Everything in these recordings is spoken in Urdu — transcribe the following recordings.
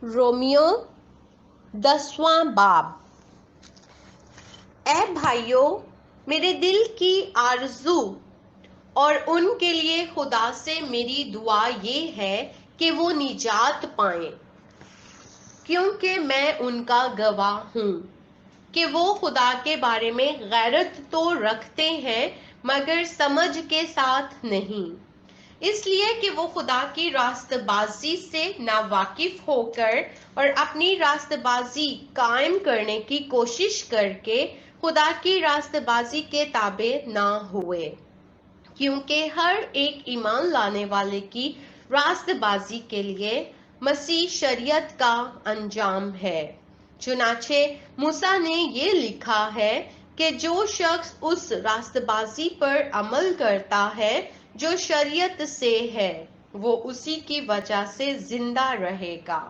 رومیو 10واں باب۔ اے بھائیو، میرے دل کی آرزو اور ان کے لیے خدا سے میری دعا یہ ہے کہ وہ نجات پائیں، کیونکہ میں ان کا گواہ ہوں کہ وہ خدا کے بارے میں غیرت تو رکھتے ہیں مگر سمجھ کے ساتھ نہیں، اس لیے کہ وہ خدا کی راست بازی سے ناواقف ہو کر اور اپنی راست بازی قائم کرنے کی کوشش کر کے خدا کی راست بازی کے تابع نہ ہوئے، کیونکہ ہر ایک ایمان لانے والے کی راست بازی کے لیے مسیح شریعت کا انجام ہے۔ چنانچہ موسیٰ نے یہ لکھا ہے کہ جو شخص اس راست بازی پر عمل کرتا ہے جو شریعت سے ہے وہ اسی کی وجہ سے زندہ رہے گا،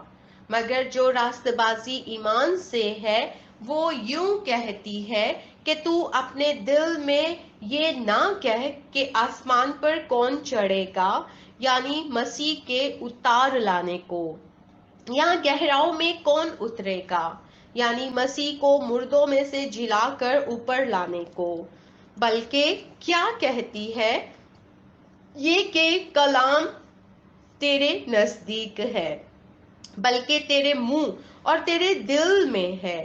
مگر جو راست بازی ایمان سے ہے وہ یوں کہتی ہے کہ تو اپنے دل میں یہ نہ کہہ کہ آسمان پر کون چڑھے گا، یعنی مسیح کے اتار لانے کو، یا گہراؤں میں کون اترے گا، یعنی مسیح کو مردوں میں سے جلا کر اوپر لانے کو، بلکہ کیا کہتی ہے یہ کہ کلام تیرے نزدیک ہے، بلکہ تیرے منہ اور تیرے دل میں ہے۔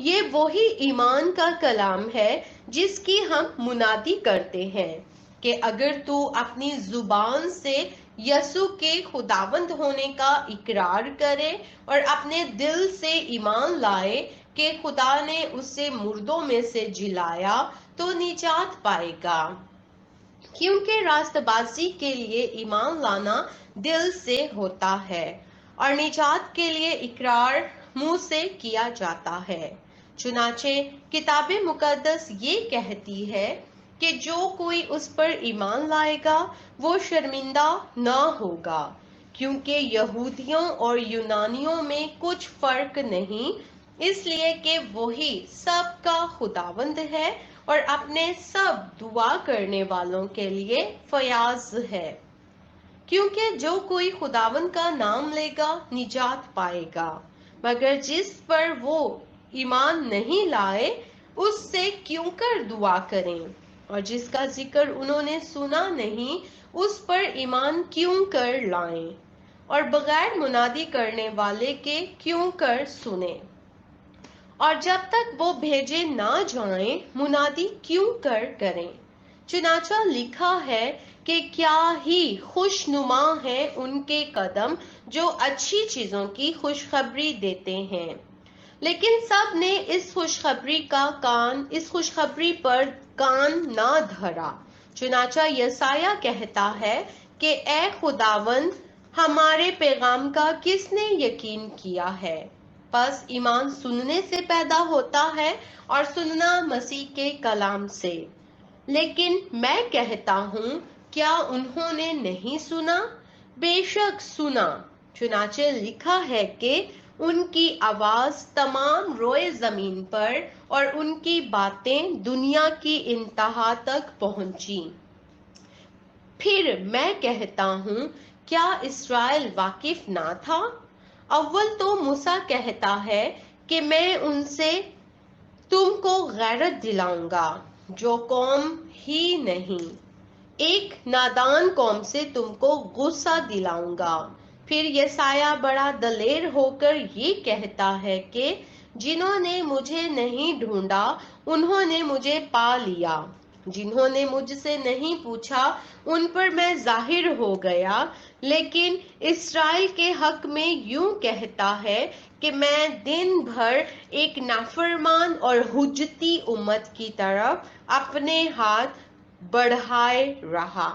یہ وہی ایمان کا کلام ہے جس کی ہم منادی کرتے ہیں کہ اگر تو اپنی زبان سے یسوع کے خداوند ہونے کا اقرار کرے اور اپنے دل سے ایمان لائے کہ خدا نے اسے مردوں میں سے جلایا تو نجات پائے گا، کیونکہ راست بازی کے لیے ایمان لانا دل سے ہوتا ہے اور نجات کے لیے اقرار منہ سے کیا جاتا ہے۔ چنانچہ کتاب مقدس یہ کہتی ہے کہ جو کوئی اس پر ایمان لائے گا وہ شرمندہ نہ ہوگا، کیونکہ یہودیوں اور یونانیوں میں کچھ فرق نہیں، اس لیے کہ وہی سب کا خداوند ہے اور اپنے سب دعا کرنے والوں کے لیے فیاض ہے، کیونکہ جو کوئی خداوند کا نام لے گا نجات پائے گا، مگر جس پر وہ ایمان نہیں لائے اس سے کیوں کر دعا کریں، اور جس کا ذکر انہوں نے سنا نہیں اس پر ایمان کیوں کر لائیں، اور بغیر منادی کرنے والے کے کیوں کر سنیں، اور جب تک وہ بھیجے نہ جائیں منادی کیوں کر کریں۔ چنانچہ لکھا ہے کہ کیا ہی خوشنما ہیں ان کے قدم جو اچھی چیزوں کی خوشخبری دیتے ہیں، لیکن سب نے اس خوشخبری پر کان نہ دھرا۔ چنانچہ یسایہ کہتا ہے کہ اے خداوند، ہمارے پیغام کا کس نے یقین کیا ہے؟ پس ایمان سننے سے پیدا ہوتا ہے اور سننا مسیح کے کلام سے۔ لیکن میں کہتا ہوں، کیا انہوں نے نہیں سنا؟ بے شک سنا، چنانچہ لکھا ہے کہ ان کی آواز تمام روئے زمین پر اور ان کی باتیں دنیا کی انتہا تک پہنچی۔ پھر میں کہتا ہوں، کیا اسرائیل واقف نہ تھا؟ اول تو موسیٰ کہتا ہے کہ میں ان سے تم کو غیرت دلاؤں گا جو قوم ہی نہیں، ایک نادان قوم سے تم کو غصہ دلاؤں گا۔ پھر یسایہ بڑا دلیر ہو کر یہ کہتا ہے کہ جنہوں نے مجھے نہیں ڈھونڈا انہوں نے مجھے پا لیا، جنہوں نے مجھ سے نہیں پوچھا ان پر میں ظاہر ہو گیا۔ لیکن اسرائیل کے حق میں یوں کہتا ہے کہ میں دن بھر ایک نافرمان اور حجتی امت کی طرف اپنے ہاتھ بڑھائے رہا۔